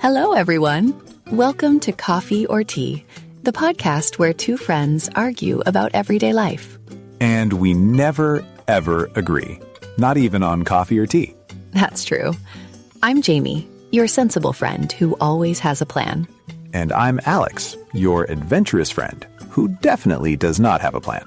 Hello, everyone. Welcome to Coffee or Tea, the podcast where two friends argue about everyday life. And we never, ever agree. Not even on coffee or tea. That's true. I'm Jamie, your sensible friend who always has a plan. And I'm Alex, your adventurous friend who definitely does not have a plan.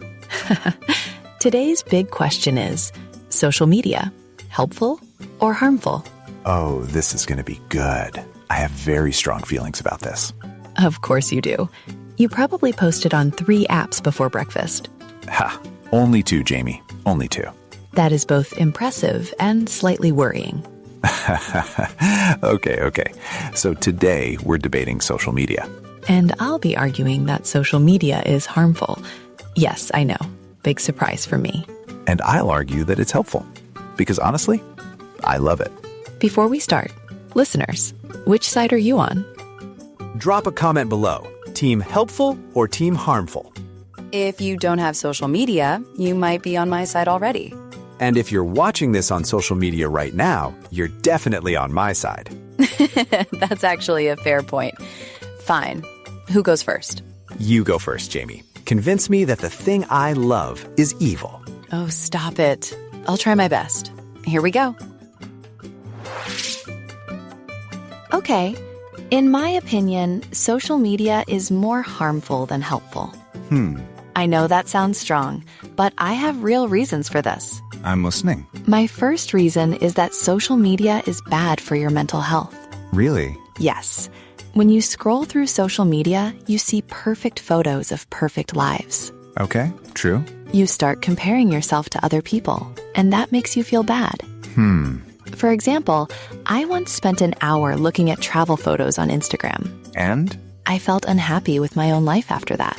Today's big question is, social media, helpful or harmful? Oh, this is going to be good. I have very strong feelings about this. Of course you do. You probably posted on 3 apps before breakfast. Ha! Only 2, Jamie. Only 2. That is both impressive and slightly worrying. Okay. So today we're debating social media. And I'll be arguing that social media is harmful. Yes, I know. Big surprise for me. And I'll argue that it's helpful. Because honestly, I love it. Before we start, listeners, which side are you on? Drop a comment below. Team helpful or team harmful? If you don't have social media, you might be on my side already. And if you're watching this on social media right now, you're definitely on my side. That's actually a fair point. Fine. Who goes first? You go first, Jamie. Convince me that the thing I love is evil. Oh, stop it. I'll try my best. Here we go. Okay. In my opinion, social media is more harmful than helpful. I know that sounds strong, but I have real reasons for this. I'm listening. My first reason is that social media is bad for your mental health. Really? Yes. When you scroll through social media, you see perfect photos of perfect lives. Okay, true. You start comparing yourself to other people, and that makes you feel bad. For example, I once spent an hour looking at travel photos on Instagram. And? I felt unhappy with my own life after that.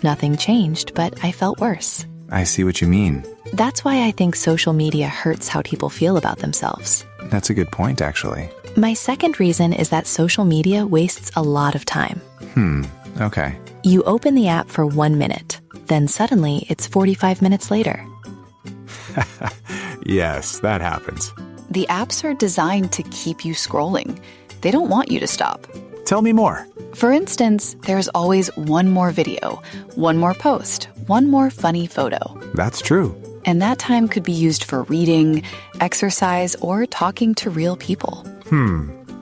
Nothing changed, but I felt worse. I see what you mean. That's why I think social media hurts how people feel about themselves. That's a good point, actually. My second reason is that social media wastes a lot of time. Okay. You open the app for 1 minute, then suddenly it's 45 minutes later. Yes, that happens. The apps are designed to keep you scrolling. They don't want you to stop. Tell me more. For instance, there's always one more video, one more post, one more funny photo. That's true. And that time could be used for reading, exercise, or talking to real people.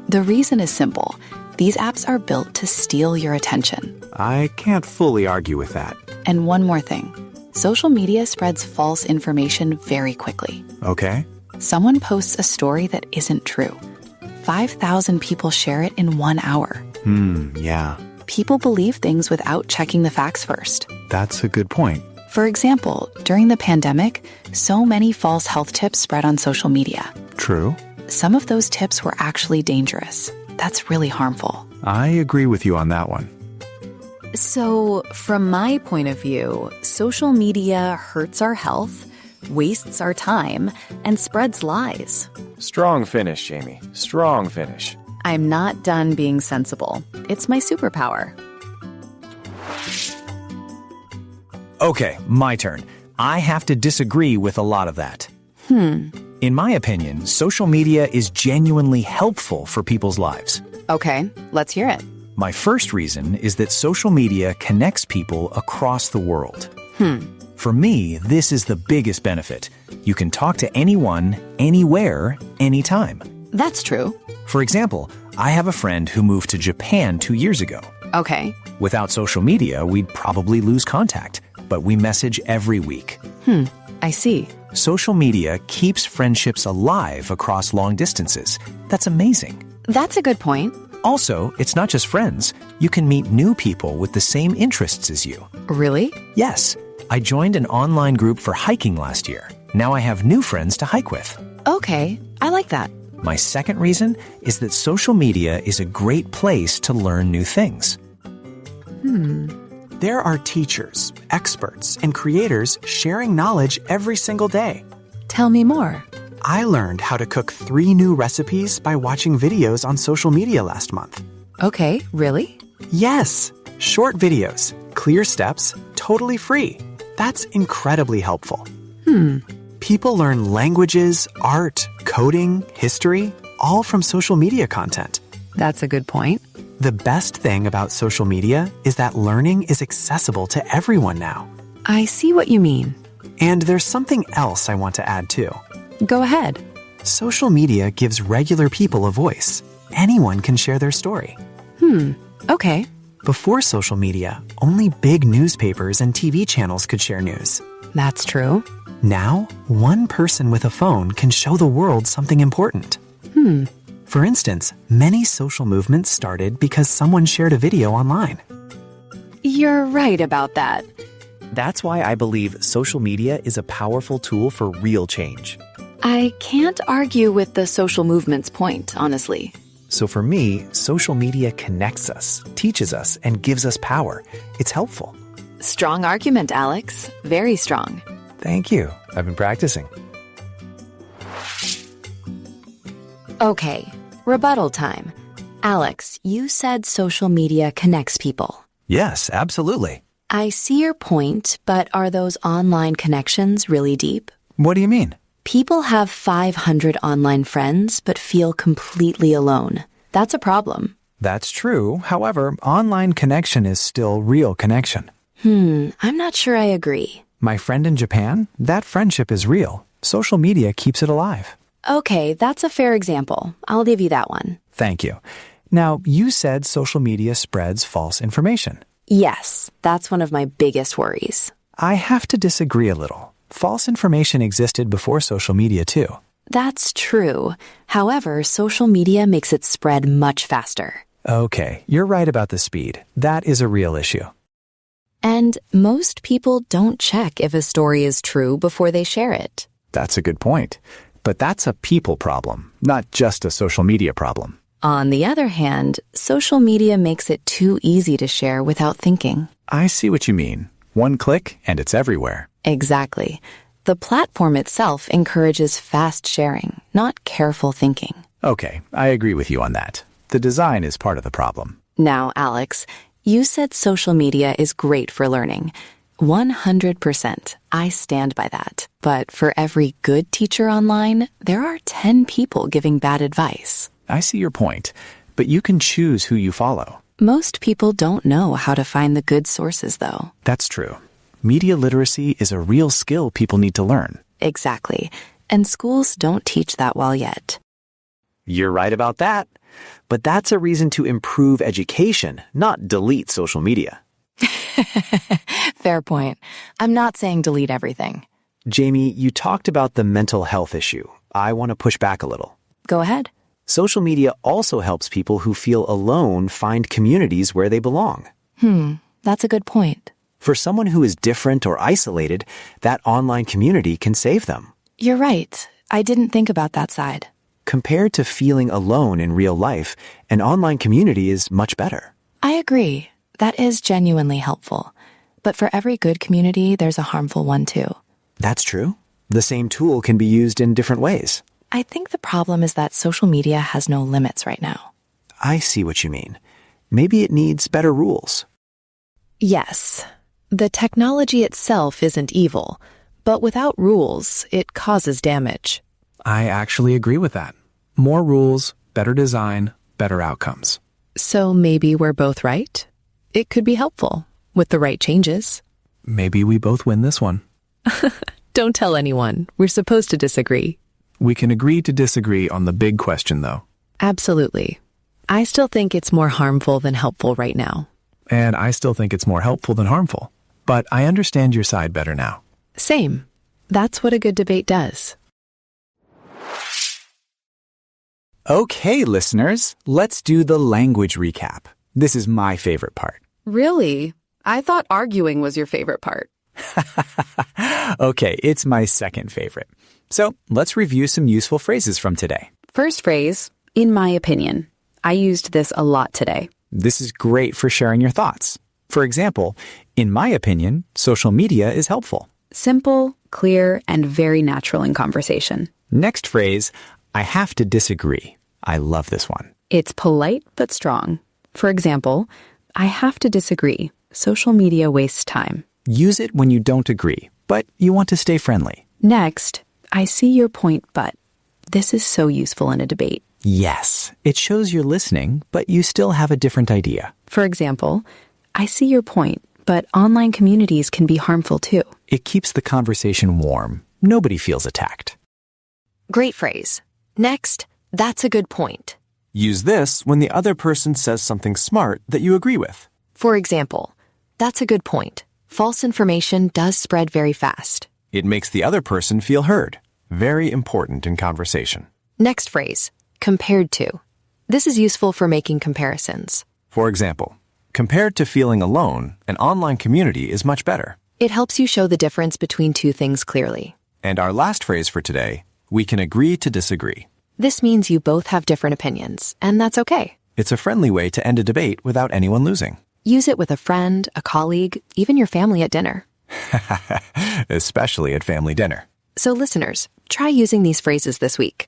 The reason is simple. These apps are built to steal your attention. I can't fully argue with that. And one more thing. Social media spreads false information very quickly. Okay. Someone posts a story that isn't true. 5,000 people share it in 1 hour. Yeah. People believe things without checking the facts first. That's a good point. For example, during the pandemic, so many false health tips spread on social media. True. Some of those tips were actually dangerous. That's really harmful. I agree with you on that one. So, from my point of view, social media hurts our health, wastes our time, and spreads lies. Strong finish, Jamie. Strong finish. I'm not done being sensible. It's my superpower. Okay, my turn. I have to disagree with a lot of that. In my opinion, social media is genuinely helpful for people's lives. Okay, let's hear it. My first reason is that social media connects people across the world. For me, this is the biggest benefit. You can talk to anyone, anywhere, anytime. That's true. For example, I have a friend who moved to Japan 2 years ago. Okay. Without social media, we'd probably lose contact, but we message every week. I see. Social media keeps friendships alive across long distances. That's amazing. That's a good point. Also, it's not just friends. You can meet new people with the same interests as you. Really? Yes. I joined an online group for hiking last year. Now I have new friends to hike with. Okay, I like that. My second reason is that social media is a great place to learn new things. There are teachers, experts, and creators sharing knowledge every single day. Tell me more. I learned how to cook 3 new recipes by watching videos on social media last month. Okay, really? Yes, short videos, clear steps, totally free. That's incredibly helpful. People learn languages, art, coding, history, all from social media content. That's a good point. The best thing about social media is that learning is accessible to everyone now. I see what you mean. And there's something else I want to add too. Go ahead. Social media gives regular people a voice. Anyone can share their story. Okay. Before social media, only big newspapers and TV channels could share news. That's true. Now, one person with a phone can show the world something important. For instance, many social movements started because someone shared a video online. You're right about that. That's why I believe social media is a powerful tool for real change. I can't argue with the social movement's point, honestly. So for me, social media connects us, teaches us, and gives us power. It's helpful. Strong argument, Alex. Very strong. Thank you. I've been practicing. Okay, rebuttal time. Alex, you said social media connects people. Yes, absolutely. I see your point, but are those online connections really deep? What do you mean? People have 500 online friends but feel completely alone. That's a problem. That's true. However, online connection is still real connection. I'm not sure I agree. My friend in Japan, that friendship is real. Social media keeps it alive. Okay, that's a fair example. I'll give you that one. Thank you. Now, you said social media spreads false information. Yes, that's one of my biggest worries. I have to disagree a little. False information existed before social media too. That's true. However, social media makes it spread much faster. Okay, you're right about the speed. That is a real issue. And most people don't check if a story is true before they share it. That's a good point. But that's a people problem, not just a social media problem. On the other hand, social media makes it too easy to share without thinking. I see what you mean. One click and it's everywhere. Exactly. The platform itself encourages fast sharing, not careful thinking. Okay, I agree with you on that. The design is part of the problem. Now, Alex, you said social media is great for learning. 100%. I stand by that. But for every good teacher online, there are 10 people giving bad advice. I see your point, but you can choose who you follow. Most people don't know how to find the good sources, though. That's true. Media literacy is a real skill people need to learn. Exactly. And schools don't teach that well yet. You're right about that. But that's a reason to improve education, not delete social media. Fair point. I'm not saying delete everything. Jamie, you talked about the mental health issue. I want to push back a little. Go ahead. Social media also helps people who feel alone find communities where they belong. That's a good point. For someone who is different or isolated, that online community can save them. You're right. I didn't think about that side. Compared to feeling alone in real life, an online community is much better. I agree. That is genuinely helpful. But for every good community, there's a harmful one too. That's true. The same tool can be used in different ways. I think the problem is that social media has no limits right now. I see what you mean. Maybe it needs better rules. Yes. The technology itself isn't evil, but without rules, it causes damage. I actually agree with that. More rules, better design, better outcomes. So maybe we're both right? It could be helpful, with the right changes. Maybe we both win this one. Don't tell anyone. We're supposed to disagree. We can agree to disagree on the big question, though. Absolutely. I still think it's more harmful than helpful right now. And I still think it's more helpful than harmful. But I understand your side better now. Same. That's what a good debate does. Okay, listeners, let's do the language recap. This is my favorite part. Really? I thought arguing was your favorite part. Okay, it's my second favorite. So let's review some useful phrases from today. First phrase, in my opinion. I used this a lot today. This is great for sharing your thoughts. For example, in my opinion, social media is helpful. Simple, clear, and very natural in conversation. Next phrase, I have to disagree. I love this one. It's polite but strong. For example, I have to disagree. Social media wastes time. Use it when you don't agree, but you want to stay friendly. Next, I see your point, but. This is so useful in a debate. Yes, it shows you're listening, but you still have a different idea. For example, I see your point, but online communities can be harmful too. It keeps the conversation warm. Nobody feels attacked. Great phrase. Next, that's a good point. Use this when the other person says something smart that you agree with. For example, that's a good point. False information does spread very fast. It makes the other person feel heard. Very important in conversation. Next phrase, compared to. This is useful for making comparisons. For example, compared to feeling alone, an online community is much better. It helps you show the difference between two things clearly. And our last phrase for today, we can agree to disagree. This means you both have different opinions, and that's okay. It's a friendly way to end a debate without anyone losing. Use it with a friend, a colleague, even your family at dinner. Especially at family dinner. So listeners, try using these phrases this week.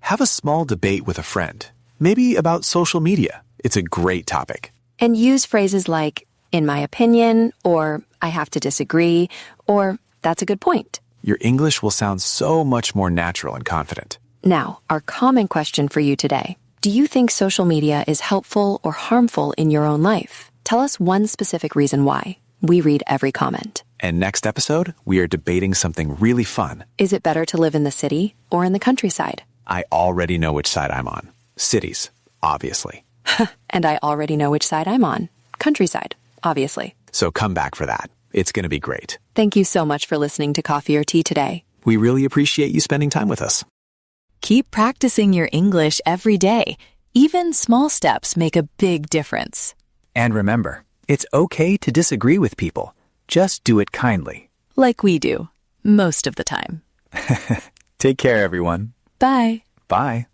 Have a small debate with a friend, maybe about social media. It's a great topic. And use phrases like, in my opinion, or I have to disagree, or that's a good point. Your English will sound so much more natural and confident. Now, our common question for you today. Do you think social media is helpful or harmful in your own life? Tell us one specific reason why. We read every comment. And next episode, we are debating something really fun. Is it better to live in the city or in the countryside? I already know which side I'm on. Cities, obviously. And I already know which side I'm on. Countryside, obviously. So come back for that. It's going to be great. Thank you so much for listening to Coffee or Tea today. We really appreciate you spending time with us. Keep practicing your English every day. Even small steps make a big difference. And remember, it's okay to disagree with people. Just do it kindly. Like we do, most of the time. Take care, everyone. Bye. Bye.